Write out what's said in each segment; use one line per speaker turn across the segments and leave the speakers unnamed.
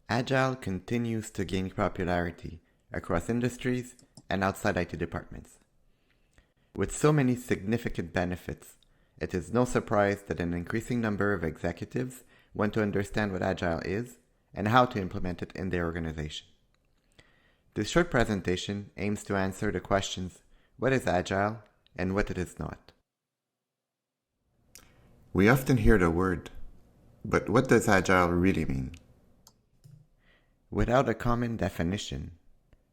Agile continues to gain popularity across industries and outside IT departments. With so many significant benefits, it is no surprise that an increasing number of executives want to understand what Agile is and how to implement it in their organization. This short presentation aims to answer the questions, what is Agile and what it is not. We often hear the word, but what does Agile really mean? Without a common definition,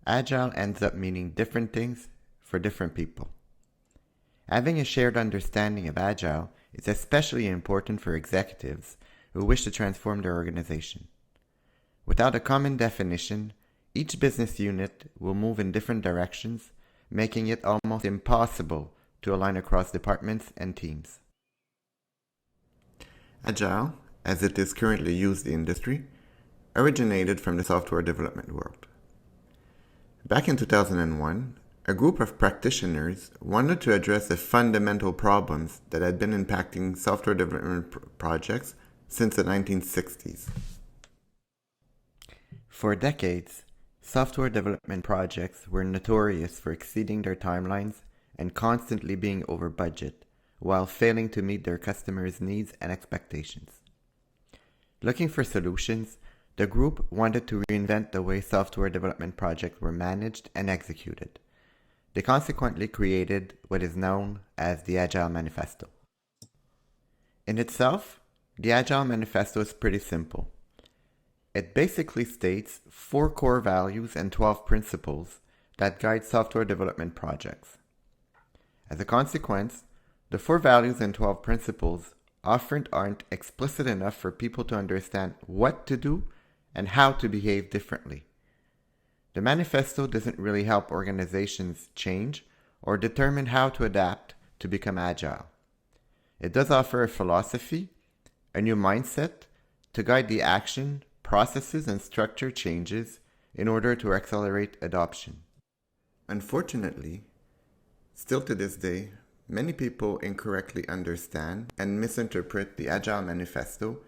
Agile ends up meaning different things for different people. Having a shared understanding of Agile is especially important for executives who wish to transform their organization. Without a common definition, each business unit will move in different directions, making it almost impossible to align across departments and teams. Agile, as it is currently used in the industry, originated from the software development world. Back in 2001, a group of practitioners wanted to address the fundamental problems that had been impacting software development projects since the 1960s. For decades, software development projects were notorious for exceeding their timelines and constantly being over budget, while failing to meet their customers' needs and expectations. Looking for solutions, the group wanted to reinvent the way software development projects were managed and executed. They consequently created what is known as the Agile Manifesto. In itself, the Agile Manifesto is pretty simple. It basically states 4 core values and 12 principles that guide software development projects. As a consequence, the 4 values and 12 principles often aren't explicit enough for people to understand what to do and how to behave differently. The manifesto doesn't really help organizations change or determine how to adapt to become agile. It does offer a philosophy, a new mindset to guide the action, processes, and structure changes in order to accelerate adoption. Unfortunately, still to this day, many people incorrectly understand and misinterpret the Agile Manifesto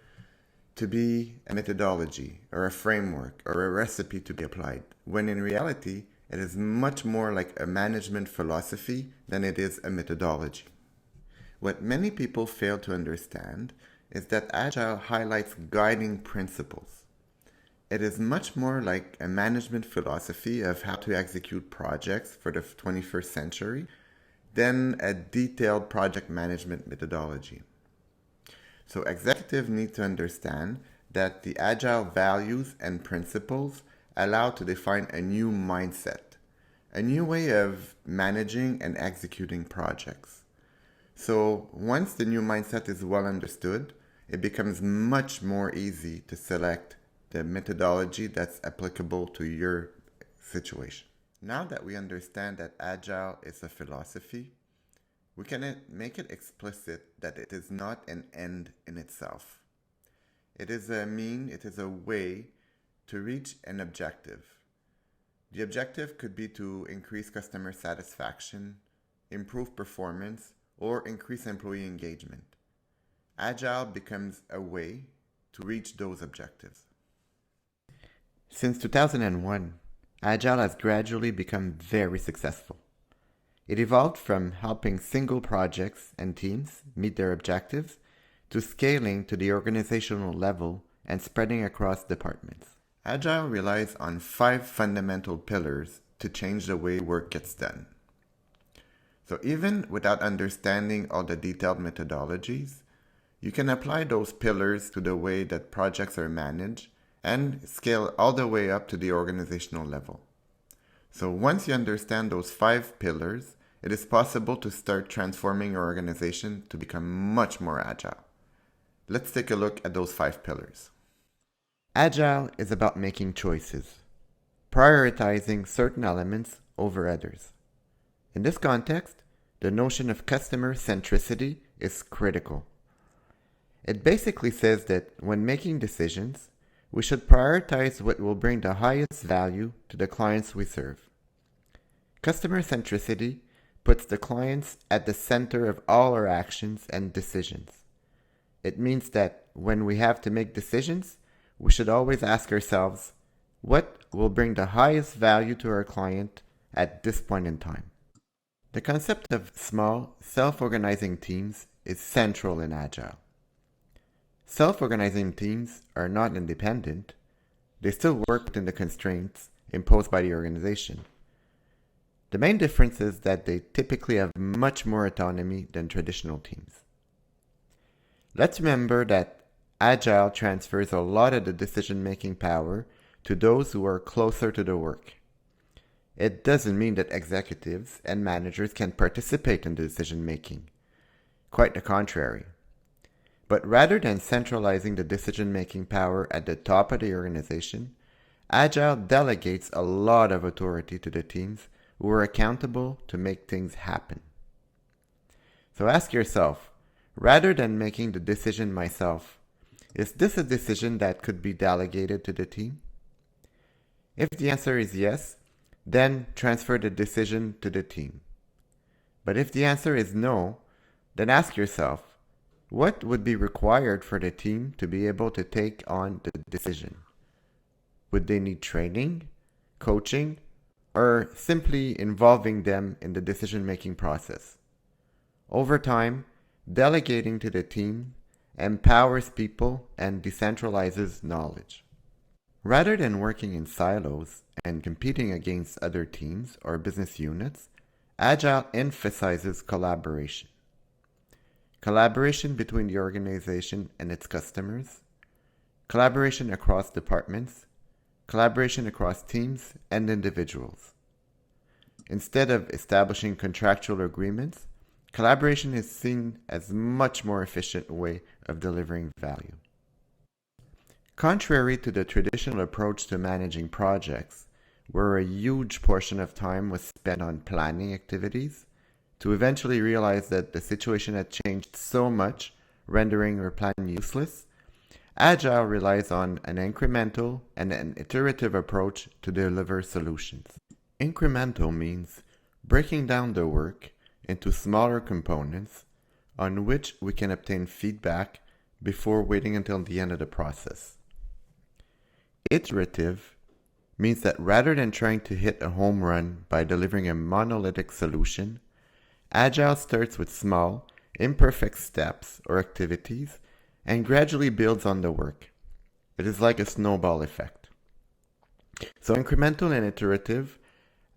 to be a methodology or a framework or a recipe to be applied, when in reality, it is much more like a management philosophy than it is a methodology. What many people fail to understand is that Agile highlights guiding principles. It is much more like a management philosophy of how to execute projects for the 21st century than a detailed project management methodology. So executives need to understand that the Agile values and principles allow to define a new mindset, a new way of managing and executing projects. So once the new mindset is well understood, it becomes much more easy to select the methodology that's applicable to your situation. Now that we understand that Agile is a philosophy, we can make it explicit that it is not an end in itself. It is a way to reach an objective. The objective could be to increase customer satisfaction, improve performance, or increase employee engagement. Agile becomes a way to reach those objectives. Since 2001, Agile has gradually become very successful. It evolved from helping single projects and teams meet their objectives to scaling to the organizational level and spreading across departments. Agile relies on 5 fundamental pillars to change the way work gets done. So even without understanding all the detailed methodologies, you can apply those pillars to the way that projects are managed and scale all the way up to the organizational level. So once you understand those 5 pillars, it is possible to start transforming your organization to become much more agile. Let's take a look at those 5 pillars. Agile is about making choices, prioritizing certain elements over others. In this context, the notion of customer centricity is critical. It basically says that when making decisions, we should prioritize what will bring the highest value to the clients we serve. Customer centricity puts the clients at the center of all our actions and decisions. It means that when we have to make decisions, we should always ask ourselves, what will bring the highest value to our client at this point in time? The concept of small, self-organizing teams is central in Agile. Self-organizing teams are not independent. They still work within the constraints imposed by the organization. The main difference is that they typically have much more autonomy than traditional teams. Let's remember that Agile transfers a lot of the decision-making power to those who are closer to the work. It doesn't mean that executives and managers can participate in the decision-making. Quite the contrary. But rather than centralizing the decision-making power at the top of the organization, Agile delegates a lot of authority to the teams who are accountable to make things happen. So ask yourself, rather than making the decision myself, is this a decision that could be delegated to the team? If the answer is yes, then transfer the decision to the team. But if the answer is no, then ask yourself, what would be required for the team to be able to take on the decision? Would they need training, coaching, or simply involving them in the decision-making process? Over time, delegating to the team empowers people and decentralizes knowledge. Rather than working in silos and competing against other teams or business units, Agile emphasizes collaboration. Collaboration between the organization and its customers, collaboration across departments, collaboration across teams and individuals. Instead of establishing contractual agreements, collaboration is seen as a much more efficient way of delivering value. Contrary to the traditional approach to managing projects, where a huge portion of time was spent on planning activities, to eventually realize that the situation had changed so much, rendering your plan useless, Agile relies on an incremental and an iterative approach to deliver solutions. Incremental means breaking down the work into smaller components on which we can obtain feedback before waiting until the end of the process. Iterative means that rather than trying to hit a home run by delivering a monolithic solution, Agile starts with small, imperfect steps or activities and gradually builds on the work. It is like a snowball effect. So incremental and iterative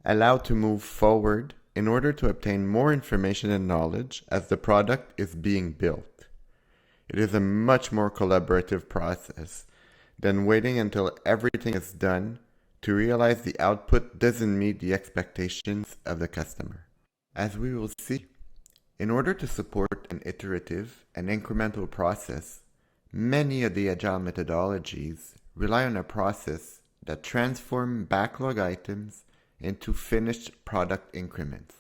allow to move forward in order to obtain more information and knowledge as the product is being built. It is a much more collaborative process than waiting until everything is done to realize the output doesn't meet the expectations of the customer. As we will see, in order to support an iterative and incremental process, many of the Agile methodologies rely on a process that transforms backlog items into finished product increments.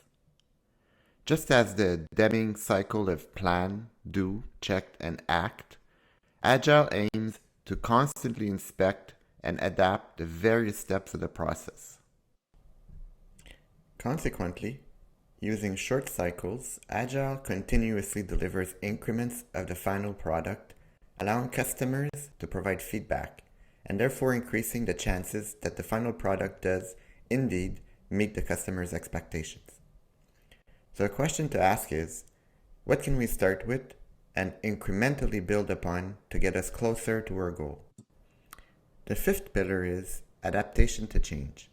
Just as the Deming cycle of plan, do, check, and act, Agile aims to constantly inspect and adapt the various steps of the process. Consequently, using short cycles, Agile continuously delivers increments of the final product, allowing customers to provide feedback, and therefore increasing the chances that the final product does indeed meet the customer's expectations. So a question to ask is, what can we start with and incrementally build upon to get us closer to our goal? The fifth pillar is adaptation to change.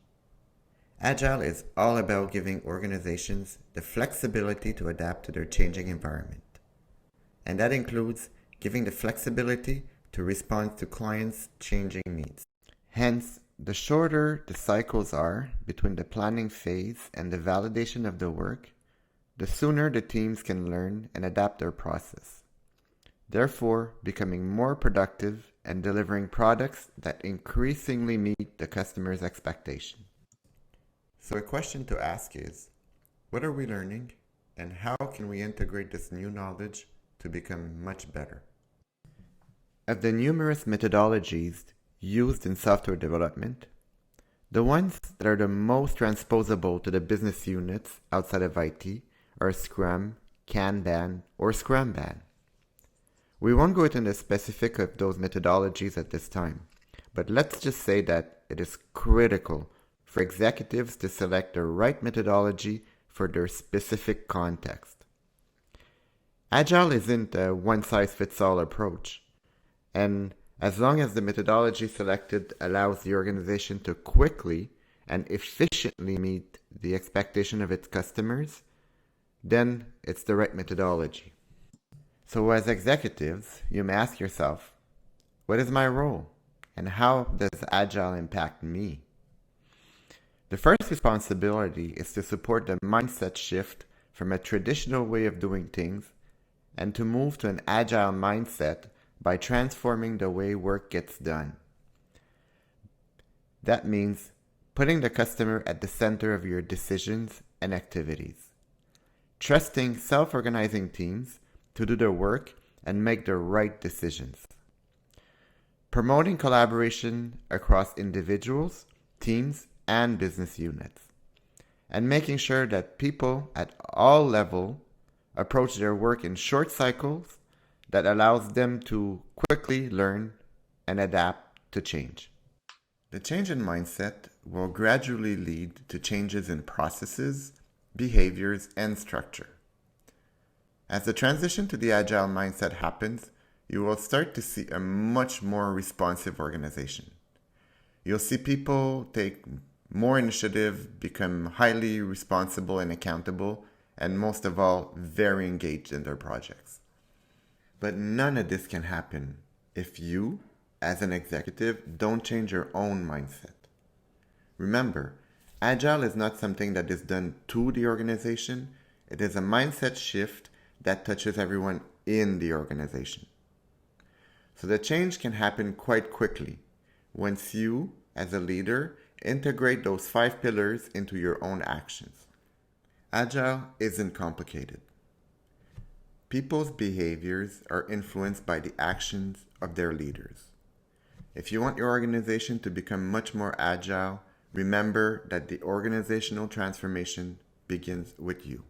Agile is all about giving organizations the flexibility to adapt to their changing environment. And that includes giving the flexibility to respond to clients' changing needs. Hence, the shorter the cycles are between the planning phase and the validation of the work, the sooner the teams can learn and adapt their process, therefore becoming more productive and delivering products that increasingly meet the customer's expectation. So a question to ask is, what are we learning and how can we integrate this new knowledge to become much better? Of the numerous methodologies used in software development, the ones that are the most transposable to the business units outside of IT are Scrum, Kanban, or Scrumban. We won't go into the specifics of those methodologies at this time. But let's just say that it is critical for executives to select the right methodology for their specific context. Agile isn't a one-size-fits-all approach, and as long as the methodology selected allows the organization to quickly and efficiently meet the expectation of its customers, then it's the right methodology. So as executives, you may ask yourself, what is my role? And how does Agile impact me? The first responsibility is to support the mindset shift from a traditional way of doing things and to move to an Agile mindset by transforming the way work gets done. That means putting the customer at the center of your decisions and activities. Trusting self-organizing teams to do their work and make the right decisions. Promoting collaboration across individuals, teams, and business units. And making sure that people at all levels approach their work in short cycles that allows them to quickly learn and adapt to change. The change in mindset will gradually lead to changes in processes, behaviors, and structure. As the transition to the Agile mindset happens, you will start to see a much more responsive organization. You'll see people take more initiative, become highly responsible and accountable, and most of all, very engaged in their projects. But none of this can happen if you, as an executive, don't change your own mindset. Remember, Agile is not something that is done to the organization. It is a mindset shift that touches everyone in the organization. So the change can happen quite quickly once you, as a leader, integrate those 5 pillars into your own actions. Agile isn't complicated. People's behaviors are influenced by the actions of their leaders. If you want your organization to become much more agile, remember that the organizational transformation begins with you.